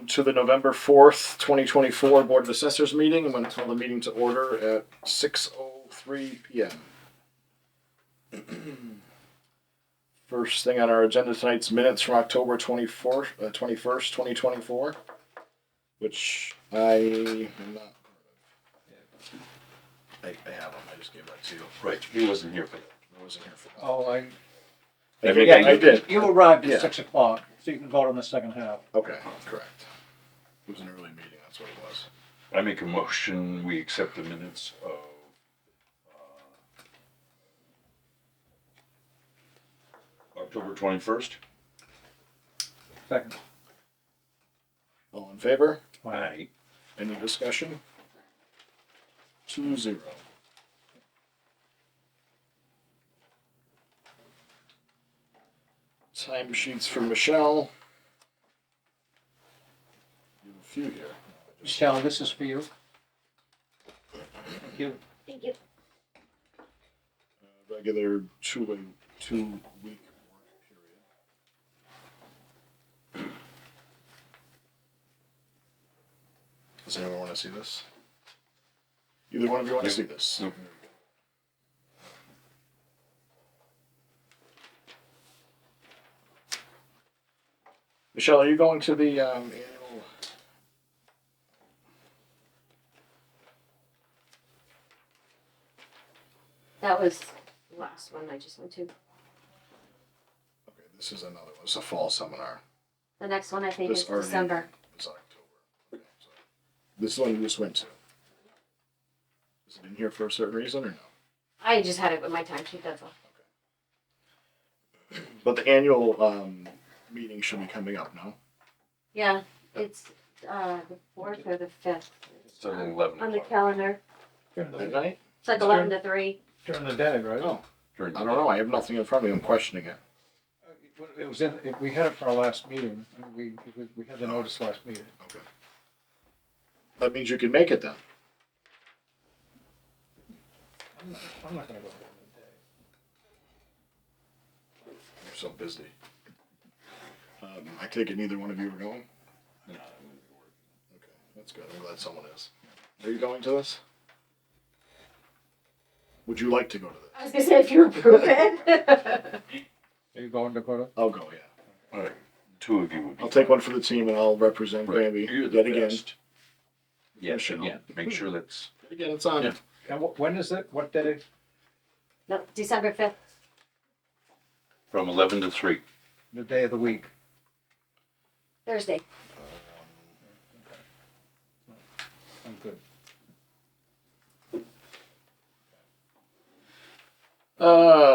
Welcome to the November 4th, 2024 Board of Assessors meeting. I'm going to call the meeting to order at 6:03 p.m. First thing on our agenda tonight's minutes from October 21st, 2024, which I am not part of. I have them. I just gave that to you. Right, he wasn't here for that. I wasn't here for that. Oh, I yeah, did. You arrived Yeah. at 6 o'clock, so you can vote on the second half. Okay, correct. It was an early meeting, that's what it was. I make a motion, we accept the minutes of October 21st. Second. All in favor? Aye. Any discussion? 2-0. Time sheets for Michelle. You have a few here. Michelle, this is for you. Thank you. Thank you. Regular two-week work period. Does anyone want to see this? Either one of you want to see this? Nope. Michelle, are you going to the annual? That was the last one I just went to. Okay, this is another one. It's a fall seminar. The next one I think This is already- December. It's October. Okay, so this is the one you just went to. Is it in here for a certain reason or no? I just had it with my timesheet, that's all. But the annual meeting should be coming up, no? Yeah, it's the 4th or the 5th. It's at 11 On the o'clock. calendar. During At the, night? It's like 11 to 3. during the day, right? Oh, During the I don't know. I have nothing in front of me. I'm questioning it. It was we had it for our last meeting. We had the notice last meeting. Okay. That means you can make it then. I'm not gonna go during the day. You're so busy. I take it neither one of you are going? No, Okay, that's good. I'm glad someone is. Are you going to this? Would you like to go to this? I was gonna say if you approve it. Are you going, Dakota? I'll go, yeah. all right, two of you would be. I'll take one for the team and I'll represent Right. Granby You're the yet again. best. Yes, Michelle. again, make sure that's, Again, it's on. Yeah. And when is it? What day? No, December 5th. from 11 to 3. The day of the week. Thursday. I'm good.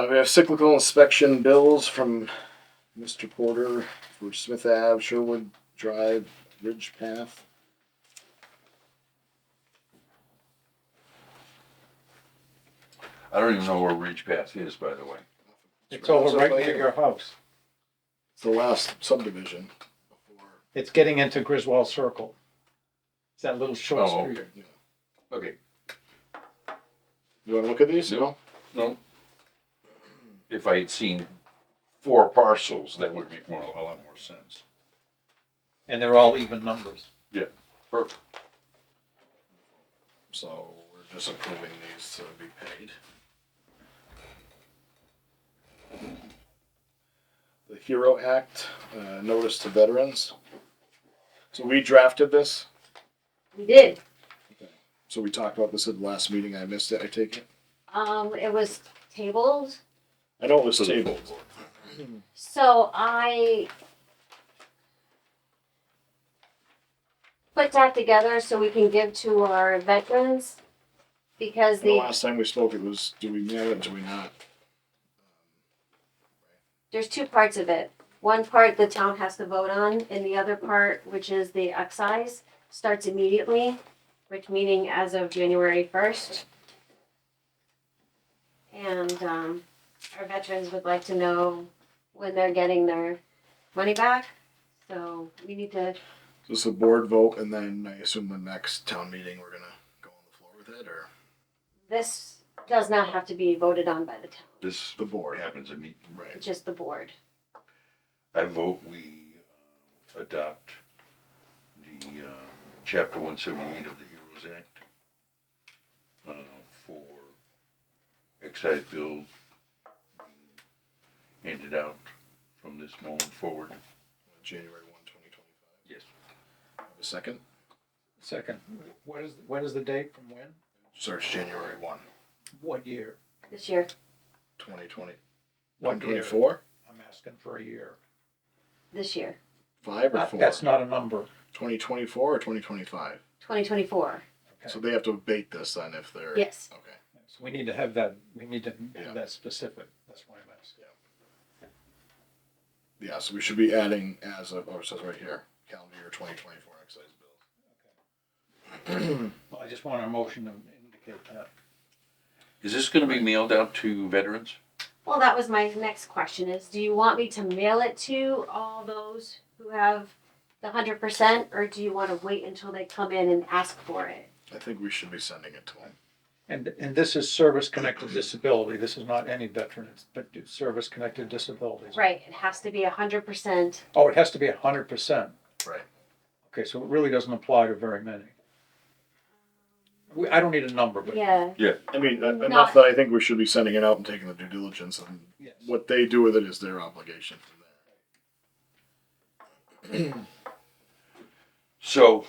We have cyclical inspection bills from Mr. Porter for Smith Ave, Sherwood Drive, Ridge Path. I don't even know where Ridge Path is, by the way. It's over right near your house. It's the last subdivision before. It's getting into Griswold Circle. It's that little short Oh, street. okay. Okay, You want to look at these? No. no. If I had seen 4 parcels, that would make a lot more sense. And they're all even numbers. Perfect. So we're just approving these to be paid. The HERO Act, notice to veterans. So we drafted this. We did. So we talked about this at the last meeting. I missed it, I take it. It was tabled. I know it was tabled. So I put that together so we can give to our veterans because The last time we spoke, it was, do we mail it, do we not? there's 2 parts of it. One part the town has to vote on, and the other part, which is the excise, starts immediately, which meaning as of January 1st. And our veterans would like to know when they're getting their money back. So we need to, So it's a board vote, and then I assume the next town meeting, we're gonna go on the floor with it, or this does not have to be voted on by the town, This the board? happens at me. Right. it's just the board. I vote we adopt the chapter 178 of the Heroes Act for excise bills handed out from this moment forward. January 1, 2025. Yes. Have a second? Second, what is the date from when? Starts January 1, What year? This year. 2020. What year? 2024? I'm asking for a year. This year. 5 or 4? That's not a number. 2024 or 2025? 2024. Okay. So they have to abate this then if they're. Yes. Okay. So we need to have that, Yeah. that specific. That's why I'm asking. Yeah, so we should be adding as of, it says right here, calendar year 2024 excise bills. Well, I just want a motion to indicate that. Is this going to be mailed out to veterans? Well, that was my next question is, do you want me to mail it to all those who have the 100%, or do you want to wait until they come in and ask for it? I think we should be sending it to them. And this is service-connected disability. This is not any veteran, but it's service-connected disabilities. Right, it has to be 100%. Oh, it has to be 100%. Right. Okay, so it really doesn't apply to very many. I don't need a number, but Yeah. I mean, Not- enough that I think we should be sending it out and taking the due diligence, and yes. what they do with it is their obligation from there. So,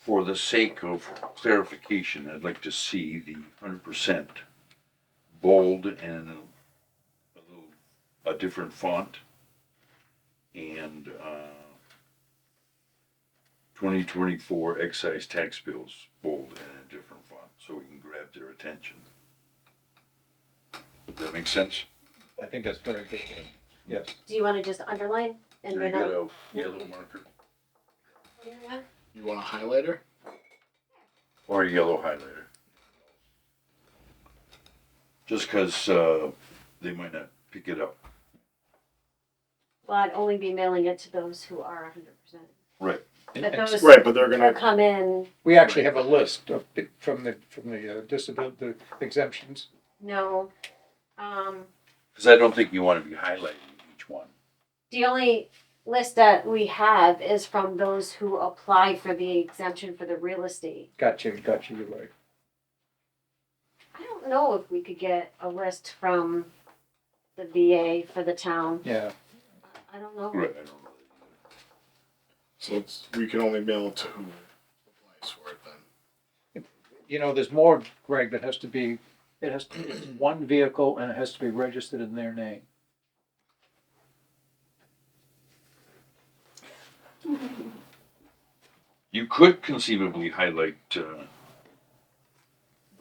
for the sake of clarification, I'd like to see the 100% bold and a different font, and 2024 excise tax bills bold and a different font, so we can grab their attention. Does that make sense? I think that's very good. Yes. Do you want to just underline and You then got a yellow marker You want a highlighter? or a yellow highlighter? Just because they might not pick it up. Well, I'd only be mailing it to those who are 100%. Right. But those Right, but they're who gonna, come in, We actually have a list of, from the disability, the exemptions. no. Because I don't think you want to be highlighting each one. The only list that we have is from those who applied for the exemption for the real estate. Gotcha, you're right. I don't know if we could get a list from the VA for the town. Yeah, I don't know. Right. I don't know. so we can only mail it to who applies for it then. you know, there's more, Greg, that has to be, it's one vehicle and it has to be registered in their name. You could conceivably highlight The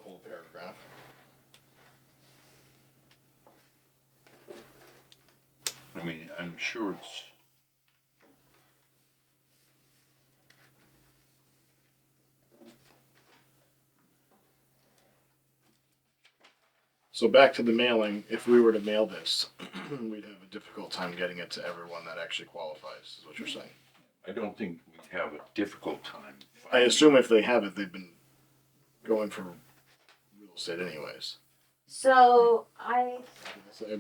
whole paragraph. I mean, I'm sure it's. So back to the mailing, if we were to mail this, we'd have a difficult time getting it to everyone that actually qualifies, is what you're saying. I don't think we'd have a difficult time. I assume if they have it, they've been going for real estate anyways. So I Just think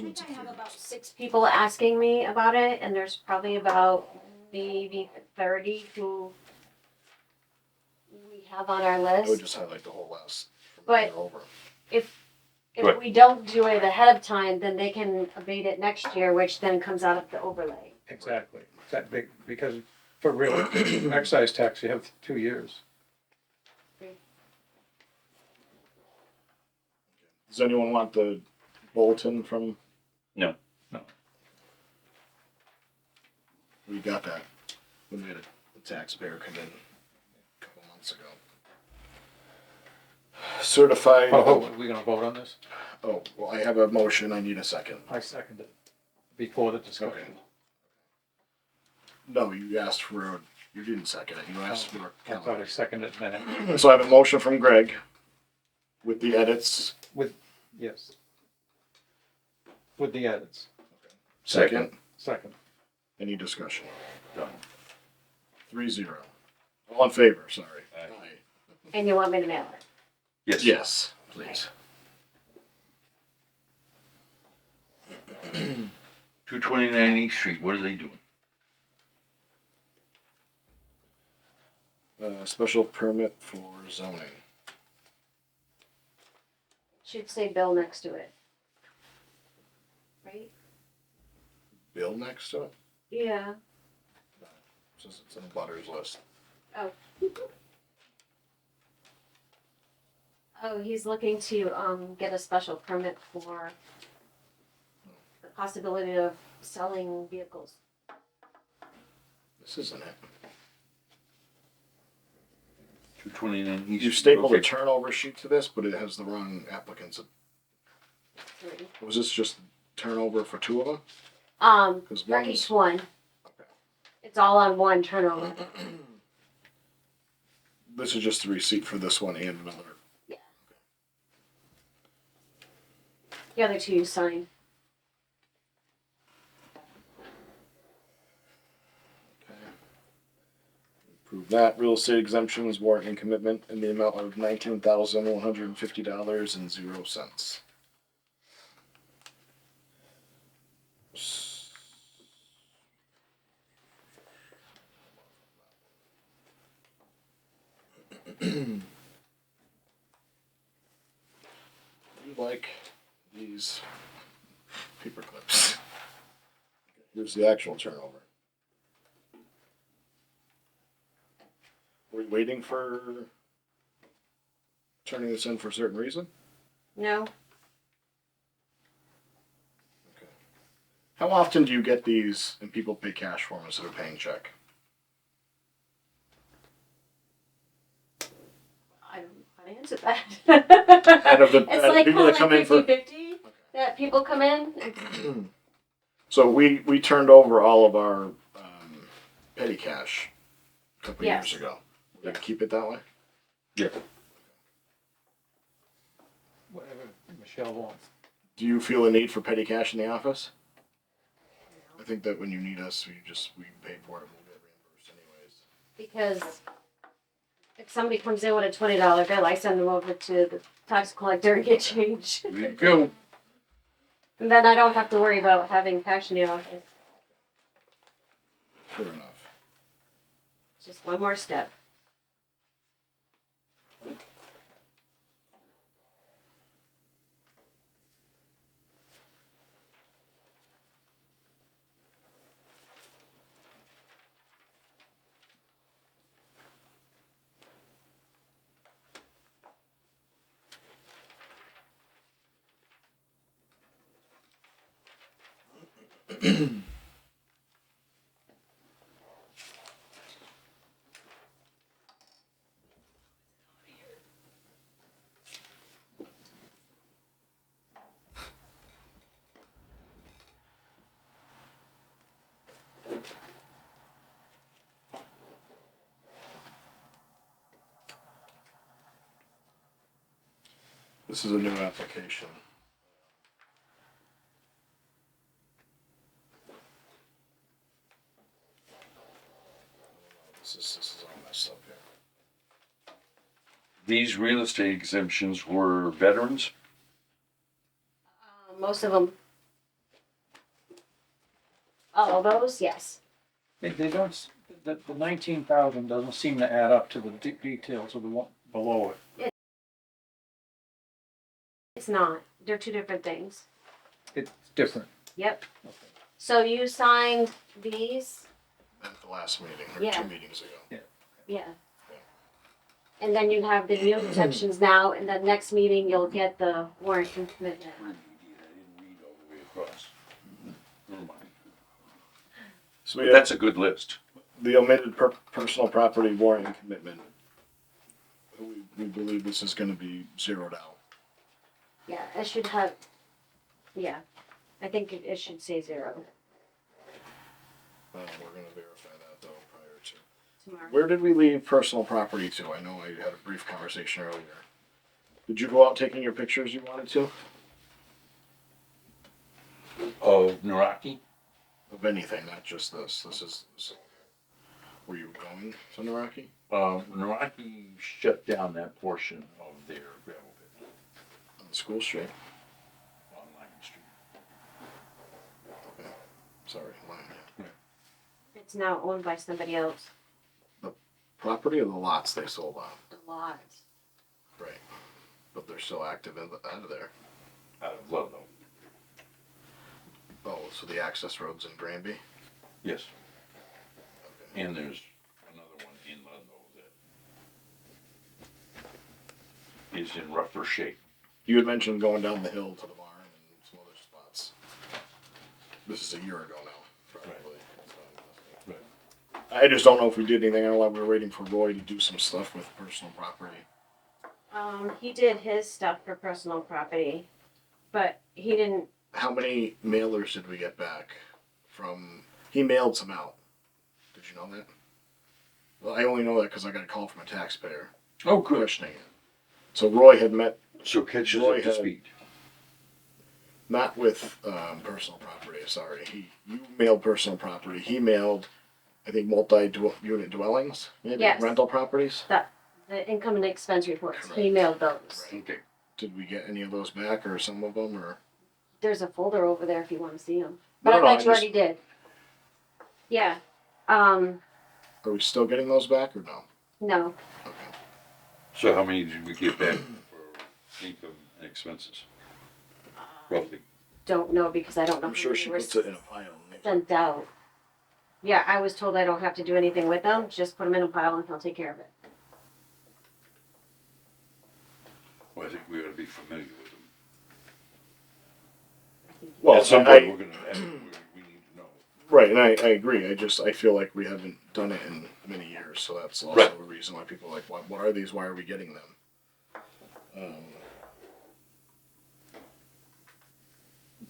want to I have figure about this. 6 people asking me about it, and there's probably about maybe 30 who we have on our I would list. just highlight the whole list from But- here over. If Right. we don't do it ahead of time, then they can abate it next year, which then comes out of the overlay. Exactly. That big, because for real excise tax, you have 2 years. Does anyone want the bulletin from? No. No. We got that. We made a taxpayer come in a couple months ago. Certified. Oh, are we gonna vote on this? Oh, well, I have a motion. I need a second. I second it before the Okay. discussion. No, you asked for, you didn't second it. You asked for a I thought I calendar. seconded it then. So I have a motion from Greg with the edits. Yes. With the edits. Second. Second. Any discussion? Done. 3-0. All in favor, sorry. Aye. And you want me to mail it? Yes. Yes, please. 229 East Street, what are they doing? special permit for zoning. Should say bill next to it. Right? Bill next to it? Yeah. Says it's in the butters list. Oh. Oh, he's looking to get a special permit for the possibility of selling vehicles. This isn't it. 229 East. You stapled a Okay. turnover sheet to this, but it has the wrong applicants. Three. Was this just turnover for two of them? 'Cause For one's- each one. Okay. It's all on one turnover. This is just the receipt for this one and another. The other two you signed. Okay. Approve that. Real estate exemptions, warrant and commitment in the amount of $19,150.00. You like these paper clips? Here's the actual turnover. Are we waiting for turning this in for a certain reason? No? Okay. How often do you get these and people pay cash for them instead of paying check? I don't know how to answer that. Out of the It's like people kind that of come in for- 50-50 that people come in. So we turned over all of our petty cash a couple Yes. years ago. We're gonna keep it that way? Yeah. Whatever Michelle wants. Do you feel a need for petty cash in the office? I think that when you need us, we pay for it and we'll get reimbursed anyways. Because if somebody comes in with a $20 bill, I send them over to the tax collector and get change. There you go. And then I don't have to worry about having cash in the office. Fair enough. Just one more step. This is a new application. This is all messed up here. These real estate exemptions were veterans. Most of them. All of those, yes. They don't, the 19,000 doesn't seem to add up to the details of the one below it. It's not. They're two different things. It's different. Yep. Okay. So you signed these? At the last meeting, or Yeah. 2 meetings ago. Yeah. And then you have the new sections now, and then next meeting you'll get the warrant and commitment. I didn't read all the way across. Never mind. So But we that's a good list. the omitted personal property warrant and commitment. We believe this is gonna be zeroed out. Yeah, it should have, yeah. I think it should say 0 We're gonna verify that though prior to. tomorrow. Where did we leave personal property to? I know I had a brief conversation earlier. Did you go out taking your pictures you wanted to? Of Naraki. Of anything, not just this. Were you going to Naraki? Naraki shut down that portion of their gravel pit On School Street? on Lyman Street. Sorry, Lime. It's now owned by somebody else. property or the lots they sold on? A lot. Right. But they're still active out of there. Out of Ludlow. Oh, so the access road's in Granby? Yes. Okay. And there's another one in Ludlow that is in rougher shape. You had mentioned going down the hill to the barn and some other spots. This is a year ago now, probably. Right. I just don't know if we did anything. I know we were waiting for Roy to do some stuff with personal property. He did his stuff for personal property, but he didn't. How many mailers did we get back from? He mailed some out. Did you know that? Well, I only know that because I got a call from a taxpayer Oh, good. questioning it. So Roy had met, So catch us Roy up to had- speed. not with personal property. Sorry, you mailed personal property. He mailed, I think, multi-unit dwellings, maybe Yes. rental properties. The income and expense reports, he Correct. mailed those. Right. Okay. Did we get any of those back, or some of them, or? There's a folder over there if you want to see them. But No, I no, thought I you just- already did. Yeah. Are we still getting those back, or no? No. Okay. So how many did we get back for income and expenses? Roughly. Don't know because I don't know. I'm how sure many she were puts it in a pile. sent out. Yeah, I was told I don't have to do anything with them. Just put them in a pile and he'll take care of it. Well, I think we ought to be familiar with them. Well, At some I- point, we're gonna have, we need to know. right, and I agree. I feel like we haven't done it in many years, so that's also Right. a reason why people are like, what are these? Why are we getting them?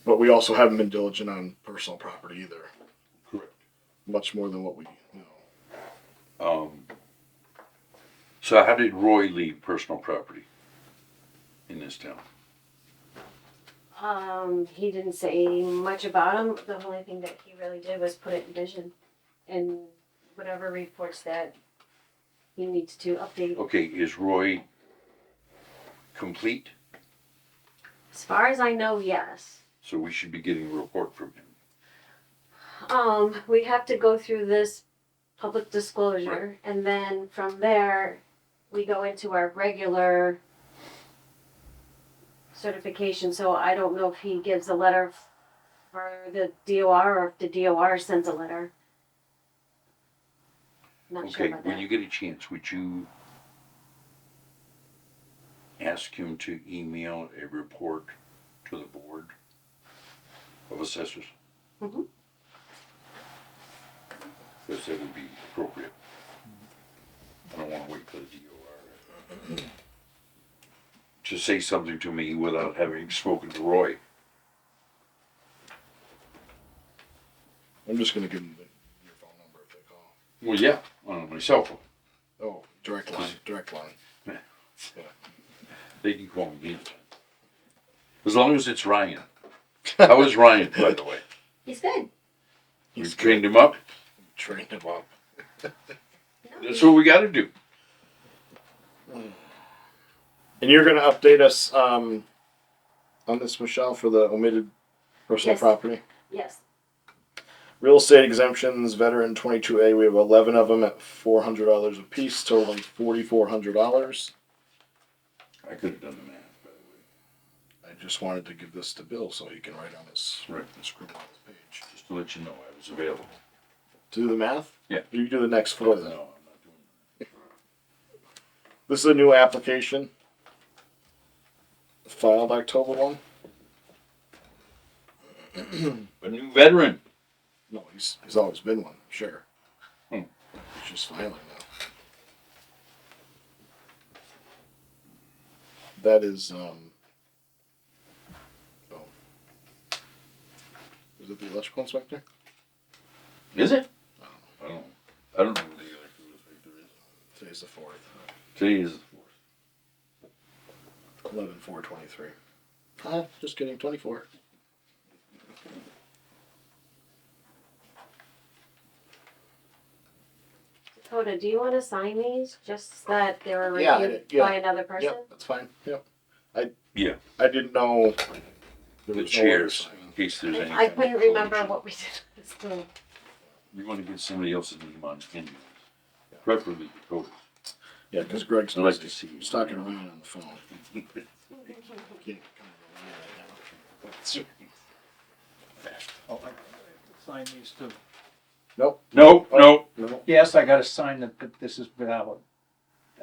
But we also haven't been diligent on personal property either, Correct. much more than what we know. So how did Roy leave personal property in this town? He didn't say much about them. The only thing that he really did was put it in vision and whatever reports that he needs to update. Okay, is Roy complete? As far as I know, yes. So we should be getting a report from him. We have to go through this public disclosure, and then from there, we go into our regular certification. So I don't know if he gives a letter for the DOR or if the DOR sends a letter. Not sure Okay, about when that. you get a chance, would you ask him to email a report to the Board of Assessors? Mhm. Because that would be appropriate. I don't wanna wait for the DOR to say something to me without having spoken to Roy. I'm just gonna give them your phone number if they call. Well, yeah, on my cell phone. Oh, direct line. Yeah. They can call me anytime. As long as it's Ryan. How is Ryan, by the way? He's good. We've trained him up. Trained him up. That's what we gotta do. And you're gonna update us on this, Michelle, for the omitted personal Yes. property. Yes. Real estate exemptions, veteran 22A. We have 11 of them at $400 a piece, totaling $4,400. I could have done the math, by the way. I just wanted to give this to Bill so he can write on his Right. scribble on his page. Just to let you know I was available. To do the math? Yeah. Or you do the next floor No, then. I'm not doing This is a new application. Filed October 1. that. A new veteran. No, he's always been one, sure. Hmm. He's just filing now. That is, oh. Is it the electrical inspector? Is it? I don't know who the electrical inspector is. Today's the 4th. Today is the 4th. 11/4/23. Just kidding, 24. Coda, do you want to sign these? Just that they were Yeah, reviewed yeah. by another person? Yep, that's fine. Yep. Yeah, I didn't know. There the was no other chairs, sign. in case there's any. I kind of couldn't remember collision. what we did. So, You wanna get somebody else's name on it anyways. Preferably Dakota. Yeah, because Greg's I'd like to see. he's talking to Ryan on the phone. Can't kind of rely right now. Oh, I have to sign these too. Nope. No, no. No. Yes, I gotta sign that this is valid.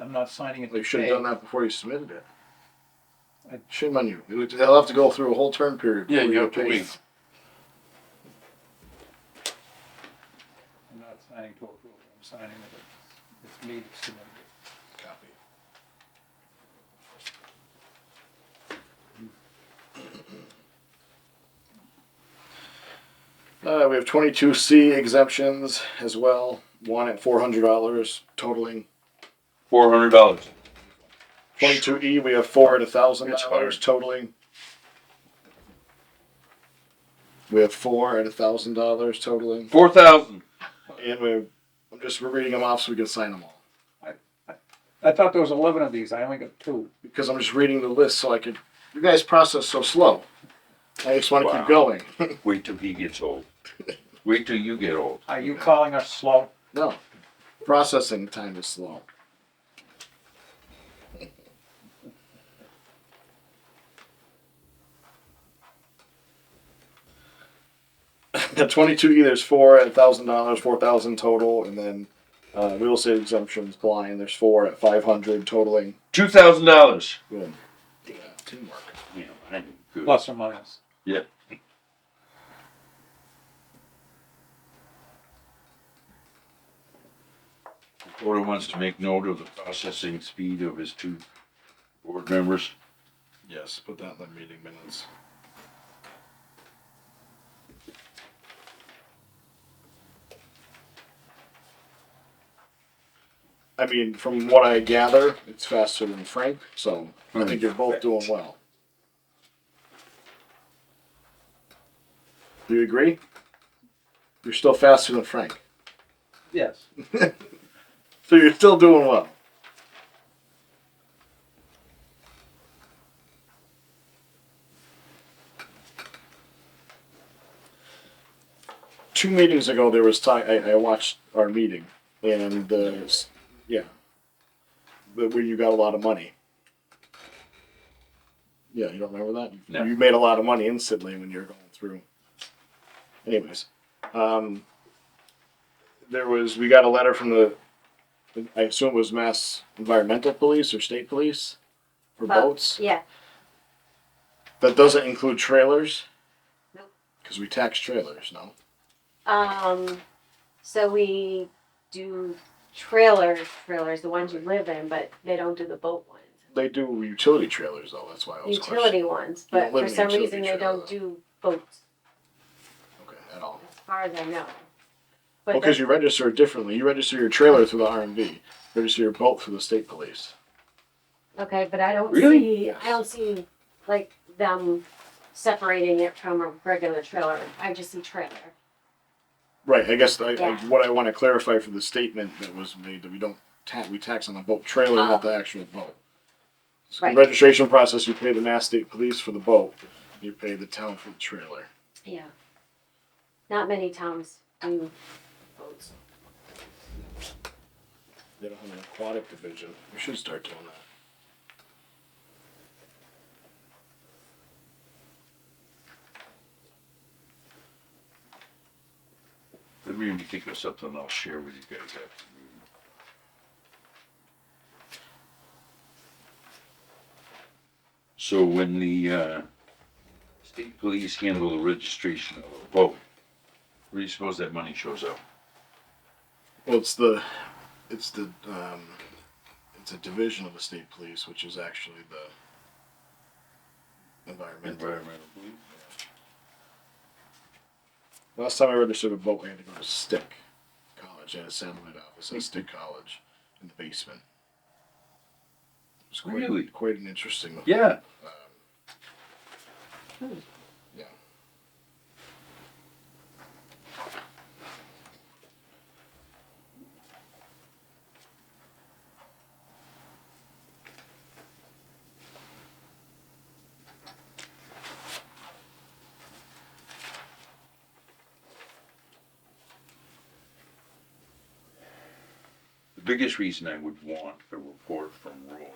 I'm not signing it Well, you to should have pay. done that before you submitted it. I- Shame on you. They'll have to go through a whole term period. Yeah, before you get have to paid. wait. I'm not signing to approve it, I'm signing it. It's me that submitted it. Copy. We have 22C exemptions as well. One at $400 totaling. $400. 22E, we have four at It's $1,000 hard. totaling. We have four at $1,000 totaling. 4,000. And I'm just reading them off so we can sign them all. I thought there was 11 of these, I only got 2. Because I'm just reading the list so I could. You guys process so slow. I just want to Wow. keep going. Wait till he gets old. Wait till you get old. Are you calling us slow? No. Processing time is slow. At 22E, there's four at $1,000, 4,000 total, and then real estate exemptions blind. There's four at 500 totaling. $2,000. Good. Yeah, teamwork. Yeah, I'm good. Plus or minus. Yeah. Dakota wants to make note of the processing speed of his 2 board members. Yes, put that in the meeting minutes. I mean, from what I gather, it's faster than Frank, so I think you're both doing well. Do you agree? You're still faster than Frank. Yes. So you're still doing well. Two meetings ago, there was time. I watched our meeting, and yeah, but when you got a lot of money. Yeah, you don't remember that? No. You made a lot of money instantly when you were going through. Anyways, we got a letter from I assume it was Mass Environmental Police or State Police for boats. Yeah. That doesn't include trailers. Nope. Because we tax trailers, no. So we do trailers, the ones you live in, but they don't do the boat ones. They do utility trailers though. That's why I was Utility ones, You but don't live for in a some utility reason they trailer, don't do boats, Okay, at all. as far as I know. Well, But because you register it differently. You register your trailer through the RMV. Register your boat through the state police. okay, but I don't Really? see like them separating it from a regular trailer. I just see trailer. Right. I guess Yeah. what I want to clarify for the statement that was made that we don't we tax on the boat trailer, not the actual boat. So Right. The registration process, you pay the Mass State Police for the boat. You pay the town for the trailer. Yeah. Not many towns do boats. They don't have an aquatic division. We should start doing that. Let me think of something I'll share with you guys after the meeting. So when the state police handle the registration of a boat, where do you suppose that money shows up? Well, it's a division of the state police, which is actually the environmental. police. Last time I registered a boat, I had to go to Stick College. I had a satellite office at Stick College in the basement. It was Really? quite an interesting. Yeah. Yeah. biggest reason I would want a report from Roy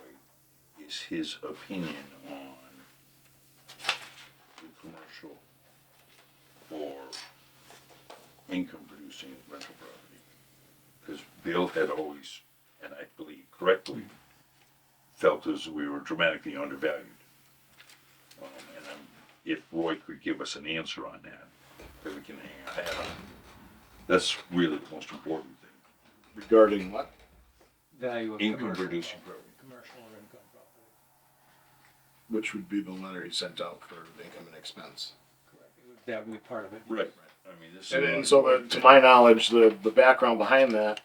is his opinion on the commercial or income producing rental property. Because Bill had always, and I believe correctly, felt as we were dramatically undervalued. And if Roy could give us an answer on that we can hang our hat on, that's really the most important thing. Regarding what? Value of Income commercial producing property, commercial or income property. Which would be the letter he sent out for the income and expense. Correct. That would be part of it. Right. I mean, this And is. so, to my knowledge, the background behind that,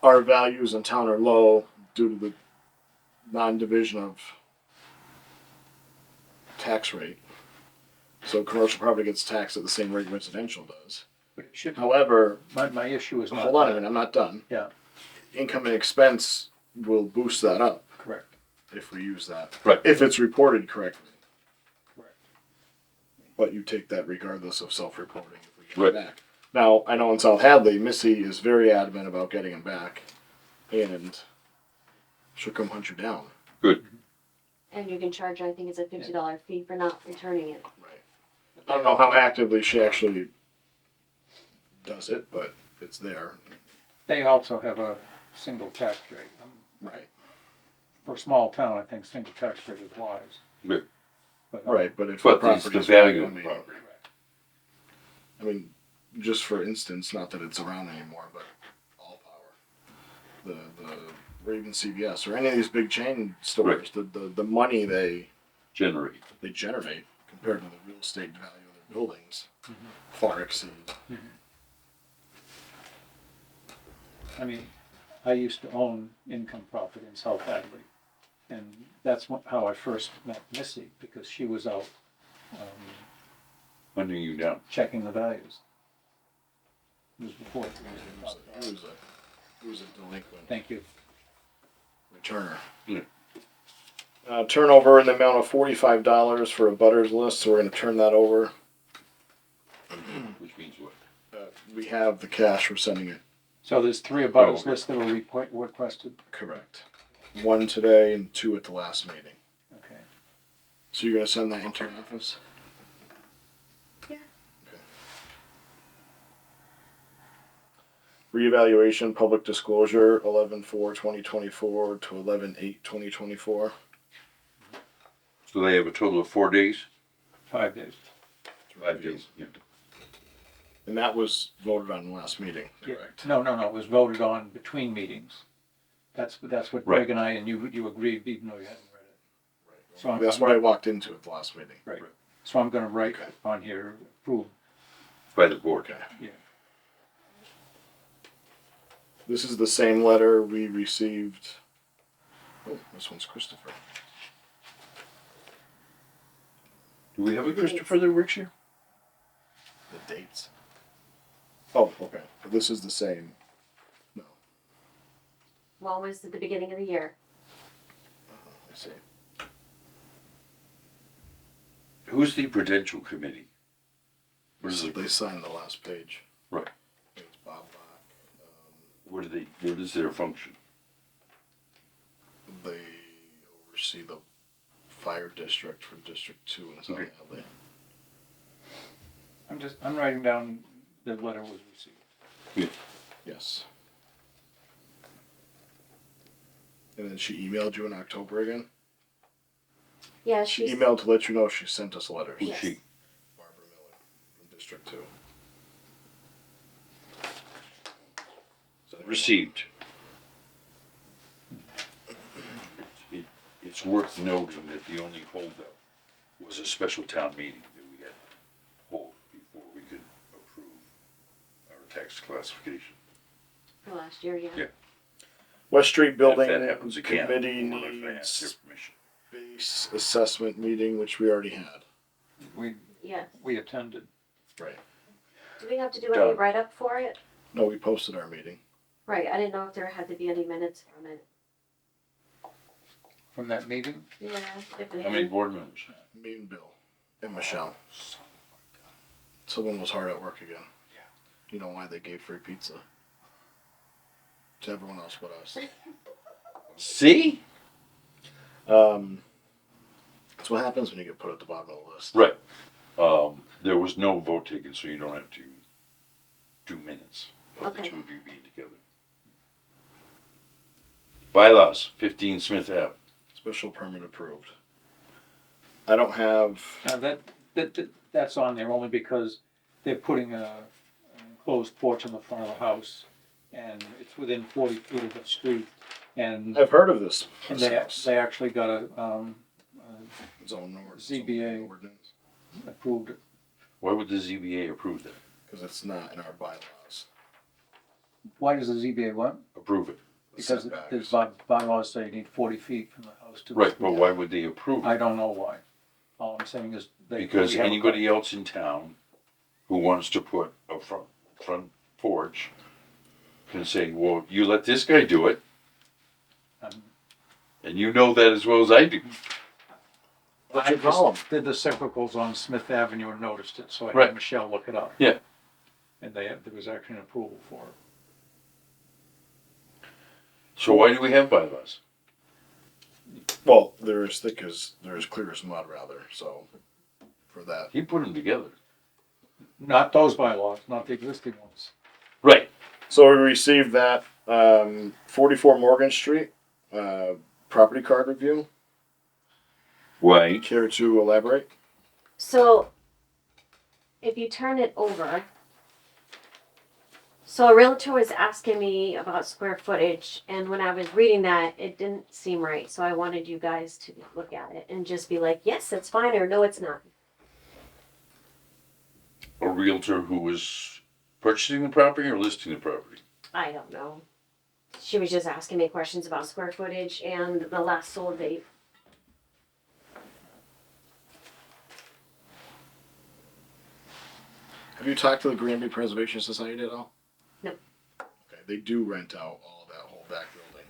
our values in town are low due to the non-division of tax rate. So commercial property gets taxed at the same rate residential does. But it should, However, my issue is not. hold on a that. minute, I'm not done. Yeah. Income and expense will boost that up Correct. if we use that. Right. If it's reported correctly. Correct. But you take that regardless of self-reporting if we get Right. it back. Now, I know in South Hadley, Missy is very adamant about getting them back. And she'll come hunt you down. Good. And you can charge, I think it's a $50 fee for not returning it. Right. I don't know how actively she actually does it, but it's there. They also have a single tax rate. Right. For a small town, I think single tax rate is wise. Right. But, Right, but if But the it's the property's value I of the mean, property. I mean, just for instance, not that it's around anymore, but All Power, the or even CVS or any of these big chain stores, the money they Generate. generate compared to the real estate value of their buildings far exceeds. I mean, I used to own income property in South Hadley. And that's how I first met Missy, because she was out Hunting you down. checking the values. It was before. Who's a delinquent Thank you. returner. Yeah. Turnover in the amount of $45 for a butters list, so we're going to turn that over. Which means what? We have the cash, we're sending it. So there's 3 abutters okay. lists that were requested. Correct. 1 today and 2 at the last meeting. Okay. So you're going to send that into your office? Yeah. Okay. Reevaluation, public disclosure, 11/4/2024 to 11/8/2024. So they have a total of 4 days? 5 days. 5 days. Yeah. And that was voted on last meeting, Yeah. correct? No, it was voted on between meetings. That's what Right. Greg and I and you agreed, even though you hadn't read it. Right. So That's what I walked into at the last meeting. Right. So I'm gonna write Okay. on here, approve. By the board. Okay. Yeah. This is the same letter we received. Oh, this one's Christopher. Do we have a Christopher that works here? The dates. Oh, okay. But this is the same. No, One was at the beginning of the year. I see. Who's the Prudential Committee? What is it? They signed the last page. Right. It's Bob Bach. What is their function? They oversee the fire district for District 2 in South Okay. Hadley. I'm writing down the letter was received. Yes. And then she emailed you in October again? Yeah, She she's, emailed to let you know she sent us letters. Who's Yes. she? Barbara Miller from District 2. Received. It's worth noting that the only holdup was a special town meeting that we had to hold before we could approve our tax classification. for last year, yeah. Yeah. West Street If Building that happens again, Committee we'll have to ask their needs permission. base assessment meeting, which we already had. Yes. We attended. Right. Do we have to do any Done. write-up for it? No, we posted our meeting. Right, I didn't know if there had to be any minutes from it. From that meeting? Yeah. If How many anything. board members? Me and Bill and Michelle. Someone was hard at work again. Yeah. You know why they gave free pizza? to everyone else but us. See? That's what happens when you get put at the bottom of the list. Right. There was no vote taken, so you don't have to do minutes of the Okay. two of you being together. Bylaws, 15 Smith Ave. Special permit approved. I don't have. Now that's on there only because they're putting an enclosed porch in the front of the house, and it's within 40 feet of the street, and I've heard of this. they actually got a Zone ZBA. ordinance approved it. Why would the ZBA approve that? because it's not in our bylaws. Why does the ZBA what? Approve it. Because Setbacks. there's bylaws say you need 40 feet from the house to the Right, street. but why would they approve it? I don't know why. All I'm saying is Because we have a anybody else in town who wants to put a front porch can say, well, you let this guy do it, and you know that as well as I do. What's I your problem? just did the cyclicals on Smith Avenue and noticed it, so I Right. had Michelle look it up. Yeah. And there was actually an approval for it. So why do we have bylaws? Well, they're as thick as they're as clear as mud, rather. So, for that, He put them together. Not those bylaws, not the existing ones. Right. so we received that 44 Morgan Street property card review. Why? Care to elaborate? So, if you turn it over, so a realtor was asking me about square footage, and when I was reading that, it didn't seem right. So I wanted you guys to look at it and just be like, yes, it's fine, or no, it's not. A realtor who was purchasing the property or listing the property? I don't know. She was just asking me questions about square footage and the last sold date. Have you talked to the Granby Preservation Society at all? No. Okay, they do rent out all that whole back building.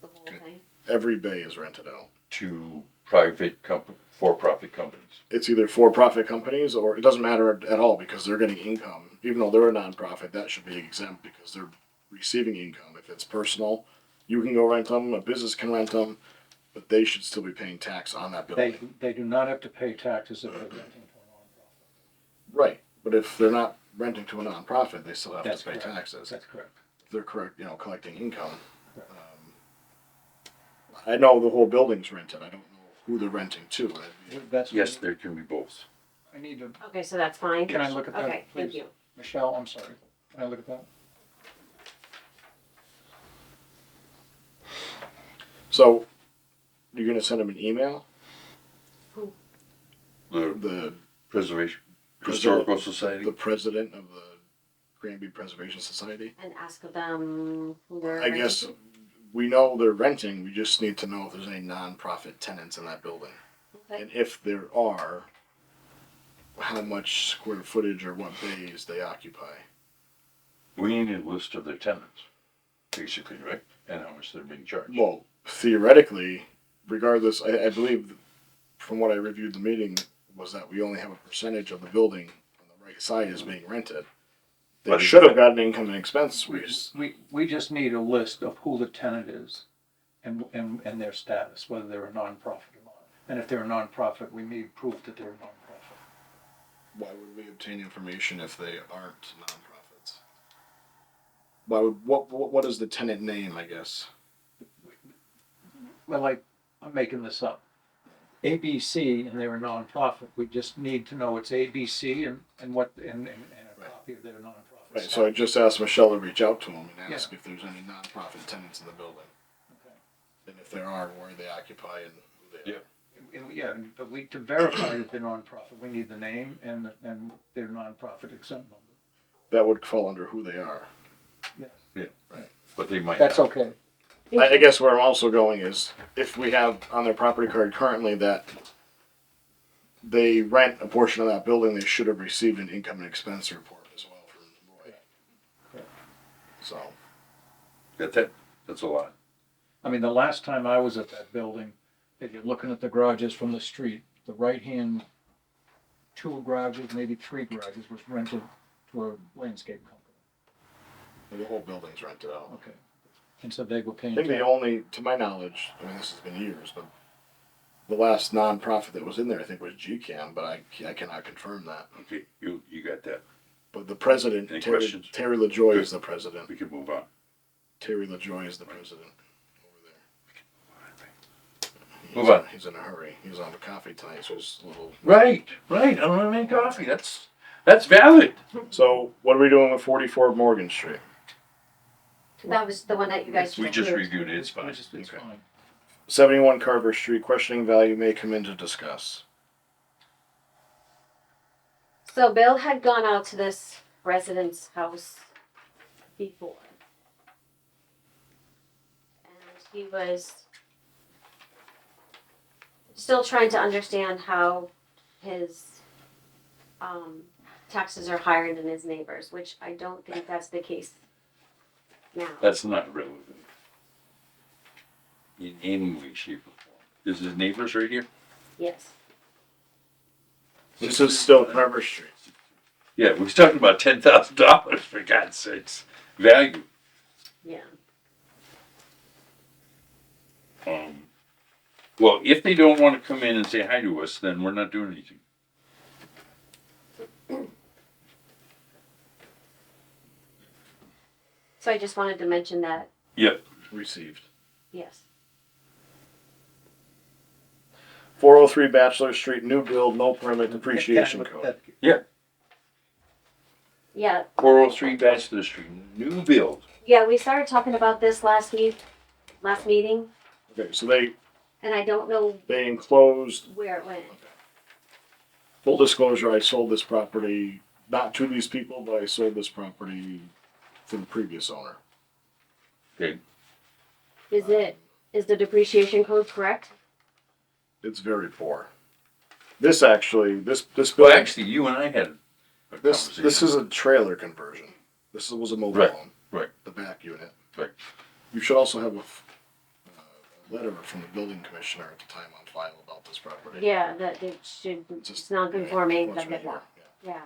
The whole Okay. thing. Every bay is rented out. To private for-profit companies. It's either for-profit companies or it doesn't matter at all because they're getting income. Even though they're a nonprofit, that should be exempt because they're receiving income. If it's personal, you can go rent them. A business can rent them, but they should still be paying tax on that building. They do not have to pay taxes if they're renting to a nonprofit. Right, but if they're not renting to a nonprofit, they still have That's to pay correct. taxes. That's correct. If they're correct, collecting income. Correct. I know the whole building's rented. I don't know who they're renting to. That's Yes, there can be both. I need to, Okay, so that's fine. can I look at that, Okay, thank please? you. Michelle, I'm sorry. Can I look at that? So, you're gonna send them an email? The The Preservation, President- Historical Society. the president of the Granby Preservation Society? And ask them who they're I guess renting we know they're renting. We just need to know if there's any nonprofit tenants in that building. to. Okay. And if there are, how much square footage or what bays they occupy. We need a list of their tenants, basically, right? And how much they're being charged. Well, theoretically, regardless, I believe from what I reviewed the meeting was that we only have a percentage of the building on the right side is being rented. They But should have gotten income and expense. We just need a list of who the tenant is and their status, whether they're a nonprofit or not. And if they're a nonprofit, we need proof that they're a nonprofit. Why would we obtain information if they aren't nonprofits? Why would what is the tenant name? I guess. Well, I'm making this up. ABC, and they're a nonprofit. We just need to know it's ABC and what, and a copy of their nonprofit. Right. So I just asked Michelle to reach out to them and ask Yeah. if there's any nonprofit tenants in the building, Okay. and if there are, where they occupy and who they are. Yeah, but to verify that they're nonprofit, we need the name and their nonprofit exempt number. That would fall under who they are. But they might That's not. okay. I guess where I'm also going is if we have on their property card currently that they rent a portion of that building, they should have received an income and expense report as well from Roy. Correct. So, That's a lot. I mean, the last time I was at that building, if you're looking at the garages from the street, the right-hand 2 garages, maybe 3 garages was rented to a landscape company. The whole building's rented out. Okay. And so they were I paying. think the only, to my knowledge, I mean, this has been years, but the last nonprofit that was in there, I think, was GCAM, but I cannot confirm that. Okay, you got that. But the president, Any Terry questions? LaJoy Good. is the president. We can move on. Terry LaJoy is the president over there. Move on. He's in a hurry. He was on the coffee tonight, so it's a little. Right. I don't have any coffee. That's valid. So what are we doing with 44 Morgan Street? That was the one that you guys We just approved. reviewed it. It's fine. It's Okay. fine. 71 Carver Street, questioning value may come in to discuss. So Bill had gone out to this resident's house before. And he was still trying to understand how his taxes are higher than his neighbors, which I don't think that's the case now. That's not relevant. In any way, shape, or form. Is his neighbors right here? Yes. This is still Carver Street. Yeah, we're talking about $10,000 for God's sakes. Value. Yeah. Well, if they don't want to come in and say hi to us, then we're not doing anything. So I just wanted to mention that, Yep. Received. yes. 403 Bachelor Street, new build, no permit, depreciation code. Yeah, 403 Bachelor Street, new build. yeah, we started talking about this last meeting, Okay, so they and I don't know enclosed. where it went. Full disclosure, I sold this property, not to these people, but I sold this property to the previous owner. Okay. Is the depreciation code correct? It's very poor. This actually, this Well, building, actually, you and I had a this conversation. is a trailer conversion. This was a mobile Right, home. right. The back unit. Right. You should also have a letter from the building commissioner at the time on file about this property. Yeah, that it should, it's non-conforming, blah, What's blah, right blah. here,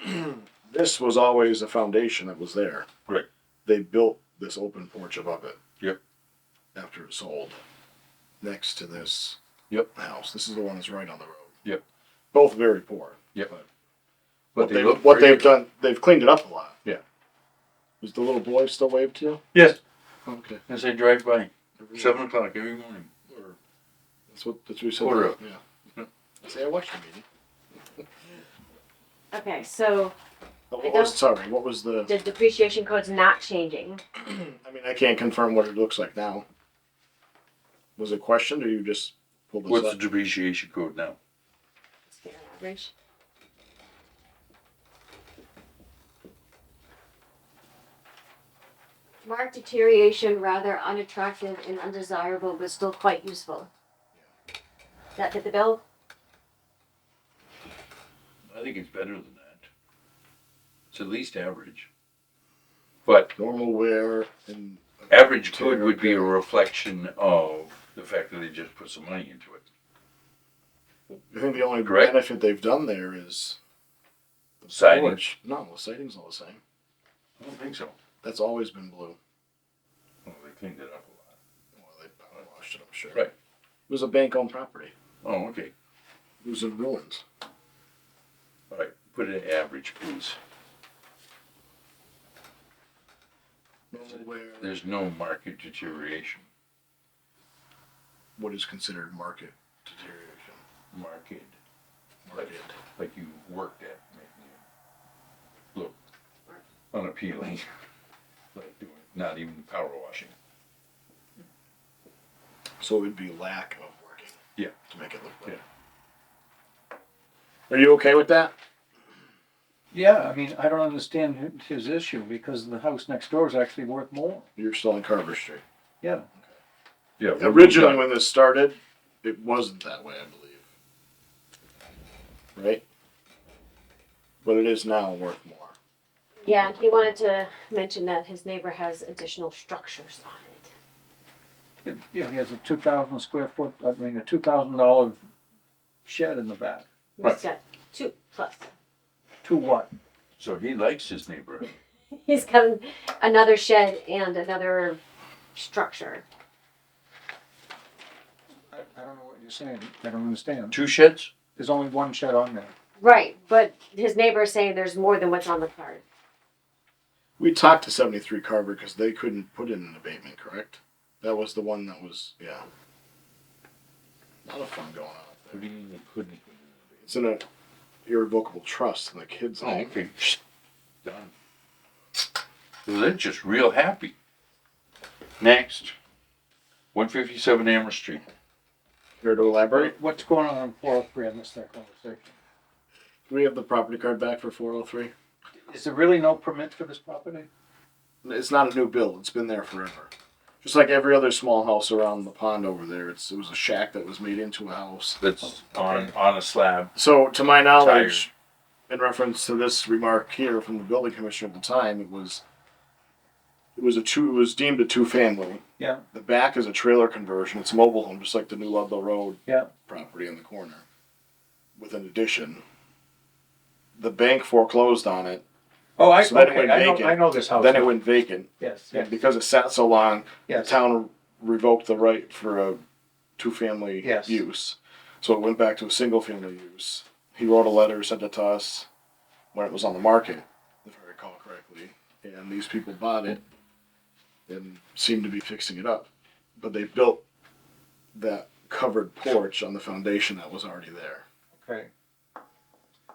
Yeah, This was always a foundation that was there. Right. They built this open porch above it. Yep. After it sold. Next to this Yep. house. This is the one that's right on the road. Yep. Both very poor. Yep. But But they look what pretty. they've done, they've cleaned it up a lot. Yeah. Does the little boy still wave to you? Yes. Okay. As I drive by, 7 o'clock every morning. Or, that's what we said. Quarter up. Yeah. I say I watched your meeting. okay, so What was the? the depreciation code's not changing. I mean, I can't confirm what it looks like now. Was it questioned, or you just pulled this What's the up? depreciation code now? It's fair average. Marked deterioration, rather unattractive and undesirable, but still quite useful. That fit the bill? I think it's better than that. It's at least average. But Normal wear and. average good would be a reflection of the fact that they just put some money into it. I think the only Correct. benefit they've done there is the Siding. porch. No, the siding's all the same. I don't think so. That's always been blue. Well, they cleaned it up a lot. Well, they power washed it, I'm sure. Right. It was a bank-owned property. Oh, okay. It was in ruins. All right. Put it at average, please. Normal wear. There's no market deterioration. What is considered market deterioration? Market. Market. Like you worked at making it look unappealing. Like doing not even power washing. So it would be lack of working. Yeah. To make it look better. Are you okay with that? Yeah, I mean, I don't understand his issue because the house next door is actually worth more. You're still on Carver Street. Yeah. Yeah. Originally, when this started, it wasn't that way, I believe. Right? But it is now worth more. Yeah, and he wanted to mention that his neighbor has additional structures on it. Yeah, he has a 2,000 square foot, I mean, a $2,000 shed in the back. He's got 2+. To what? So he likes his neighborhood. He's got another shed and another structure. I don't know what you're saying. I don't understand. 2 sheds? There's only one shed on there. Right, but his neighbor is saying there's more than what's on the card. We talked to 73 Carver because they couldn't put in an abatement, correct? That was the one that was, yeah. A lot of fun going on up What do there. you mean they couldn't? It's in a irrevocable trust, and the kids. Oh, okay. Done. Well, they're just real happy. Next. 157 Amherst Street. Here to elaborate. What's going on 403? I missed that conversation. Do we have the property card back for 403? Is there really no permit for this property? It's not a new build. It's been there forever. Just like every other small house around the pond over there, it was a shack that was made into a house. That's on a slab. So, to my knowledge, in reference to this remark here from the building commissioner at the time, it was deemed a 2-family. Yeah. The back is a trailer conversion. It's a mobile home, just like the new Ludlow Road Yeah. property in the corner, with an addition. The bank foreclosed on it. Oh, So then it went vacant. I know this house. Then now. it went vacant. Yes. And Yes. because it sat so long, Yes. the town revoked the right for a 2-family Yes. use. So it went back to a single-family use. He wrote a letter, sent it to us when it was on the market, if I recall correctly. And these people bought it and seemed to be fixing it up. But they built that covered porch on the foundation that was already there. Okay.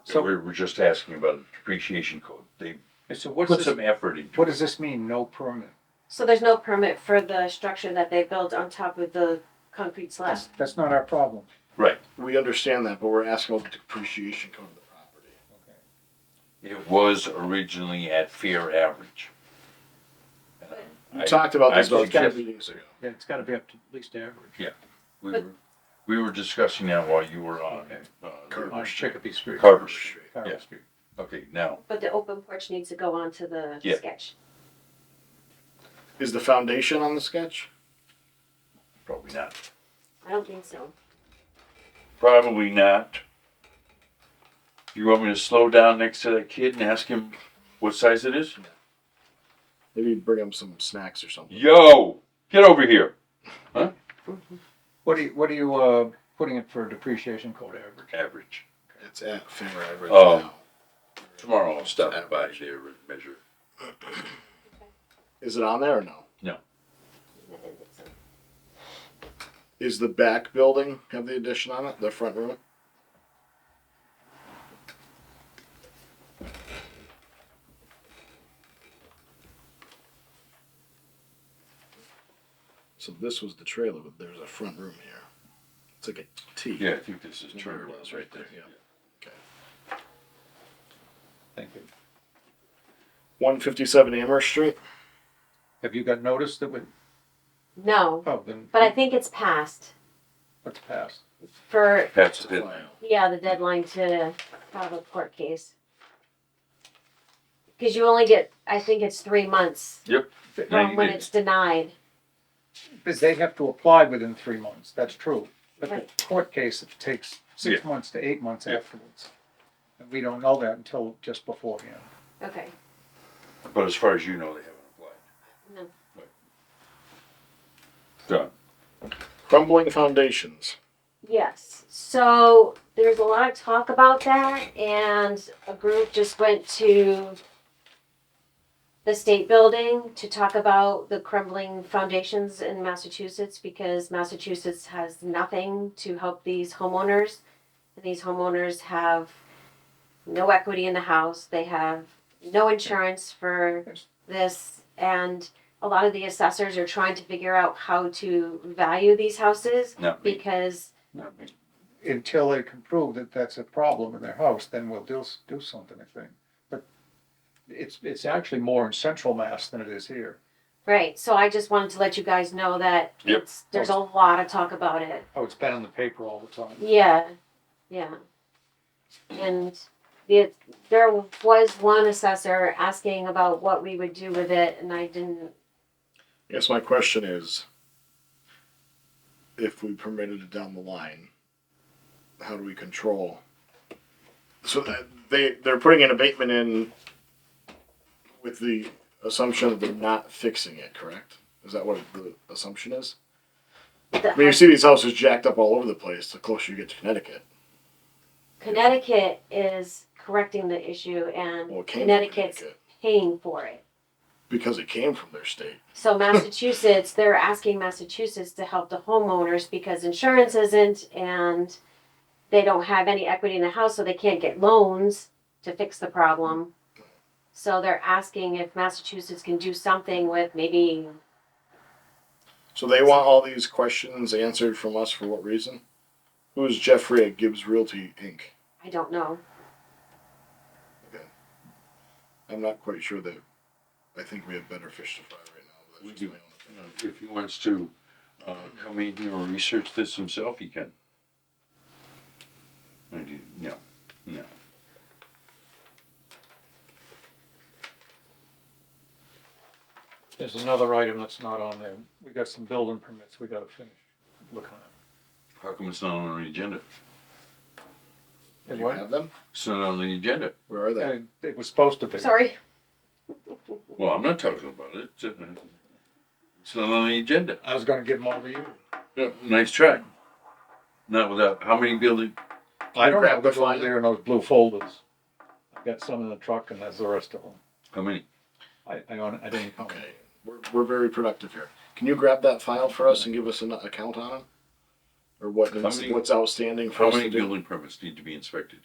So So, we're just asking about a depreciation code. They so what's put this, some effort into what it. does this mean? No permit. So there's no permit for the structure that they built on top of the concrete slab. That's not our problem. Right. We understand that, but we're asking about the depreciation code of the property. It was originally at fair average. We talked about this I about 2 suggest- meetings ago. Yeah, it's got to be up to at least average. We were discussing that while you were on Carver On Street. Chicopee Street. Carver Street. Carver Yeah. Street. Okay, now, But the open porch needs to go onto the Yeah. sketch. Is the foundation on the sketch? probably not. I don't think so. Probably not. You want me to slow down next to that kid and ask him what size it is? Maybe bring him some snacks or something. Yo, get over here. What are you putting it for depreciation code average? Average. It's at fair average Oh. now. Tomorrow I'll stop by there and measure. Is it on there or no? I didn't think so. Is the back building have the addition on it? The front room? So this was the trailer, but there's a front room here. It's like a T. Yeah, I think this is Where true. it was right there. Yeah. Okay. Thank you. 157 Amherst Street. Have you got notice that we, No, oh, then. but I think it's passed What's passed? for, That's it. yeah, the deadline to file a court case. Because you only get, I think it's 3 months Yep. from when it's denied. Because they have to apply within 3 months, that's true. But Right. the court case, it takes 6 months to 8 months Yeah. afterwards. And we don't know that until just beforehand. Okay. But as far as you know, they haven't applied. No. Done. Crumbling foundations. Yes. So there's a lot of talk about that, and a group just went to the state building to talk about the crumbling foundations in Massachusetts, because Massachusetts has nothing to help these homeowners. And these homeowners have no equity in the house. They have no insurance for this, and a lot of the assessors are trying to figure out how to value these houses Not me. because Until they can prove that that's a problem in their house, then we'll do something, I think. But it's actually more in central Mass than it is here. right. So I just wanted to let you guys know that Yep. there's a lot of talk about it. Oh, it's been in the paper all the time. Yeah, yeah. And there was one assessor asking about what we would do with it, and I didn't. I guess my question is, if we permitted it down the line, how do we control? So that they're putting an abatement in with the assumption that they're not fixing it, correct? Is that what the assumption is? I mean, you see these houses jacked up all over the place the closer you get to Connecticut. Connecticut is correcting the issue, and Well, it came from Connecticut's Connecticut paying for it. because it came from their state. So Massachusetts, they're asking Massachusetts to help the homeowners because insurance isn't, and they don't have any equity in the house, so they can't get loans to fix the problem. So they're asking if Massachusetts can do something with maybe, So they want all these questions answered from us for what reason? Who is Jeffrey at Gibbs Realty Inc.? I don't know. I'm not quite sure that. I think we have better fish to fry right now. But We that's do. just my own opinion. If he wants to come in here and research this himself, he can. No. There's another item that's not on there. We got some building permits we gotta finish looking at. How come it's not on the agenda? Do It you what? have them? It's not on the agenda. Where are they? It was supposed to be. Sorry. Well, I'm not talking about it. It's not on the agenda. I was gonna give them all to you. Yeah, nice try. Not without, how many building? I don't grab have the what's over file? there in those blue folders. I got some in the truck and that's the rest of them. How many? I didn't count. Okay, we're very productive here. Can you grab that file for us and give us an account on it? Or what? How many- What's outstanding for How us many to do? building permits need to be inspected?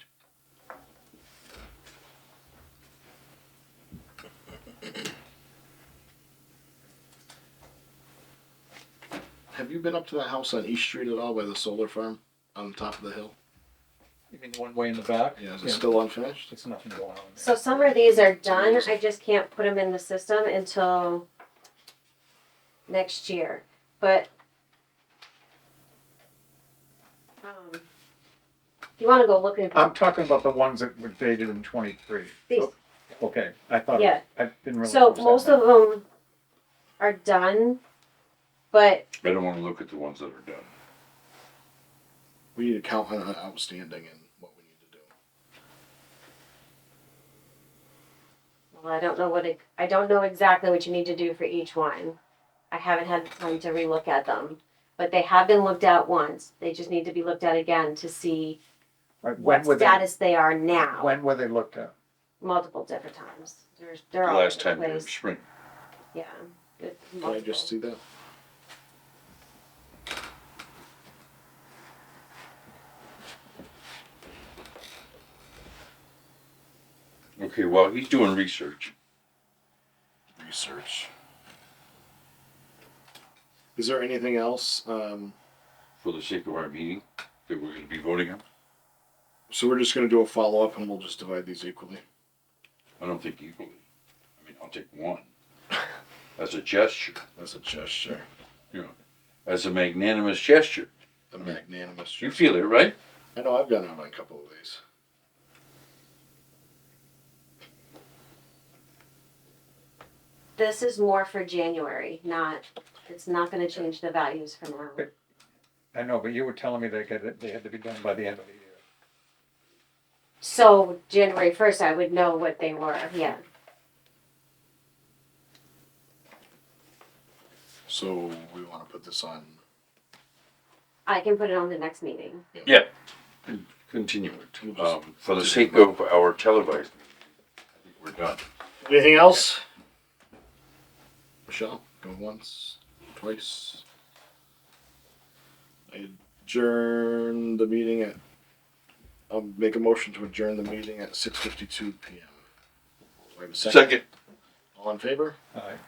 Have you been up to that house on East Street at all by the solar farm on the top of the hill? You mean the one way in the back? Yeah, is it still unfinished? There's nothing going on there. So some of these are done, I just can't put them in the system until next year, but if you wanna go looking for I'm talking about the ones that were dated in 23. these, Okay, I thought, Yeah. I didn't realize. so it was that most many. of them are done, but I don't wanna look at the ones that are done. We need to count on outstanding and what we need to do. well, I don't know exactly what you need to do for each one. I haven't had time to relook at them, but they have been looked at once. They just need to be looked at again to see Right, what status they are now. When were they looked at? Multiple different times. They're The all last over time the during place. spring. Yeah. Good, Can I just see that? Okay, while he's doing research, Research. Is there anything else? for the sake of our meeting, that we're gonna be voting on, So we're just gonna do a follow-up and we'll just divide these equally. I don't think equally. I mean, I'll take one. As a gesture, That's a gesture. as a magnanimous gesture. A magnanimous You gesture. feel it, right? I know I've done it on a couple of these. This is more for January, it's not gonna change the values for now. I know, but you were telling me they had to be done by the end of the year. So January 1st, I would know what they were, yeah. So we wanna put this on. I can put it on the next meeting. Yeah. Continue it. For the sake of our televised meeting, I think we're done. Anything else? Michelle, go once, twice. I adjourn the meeting at. I'll make a motion to adjourn the meeting at 6:52 p.m. Do I have a second? Second. All in favor? All right.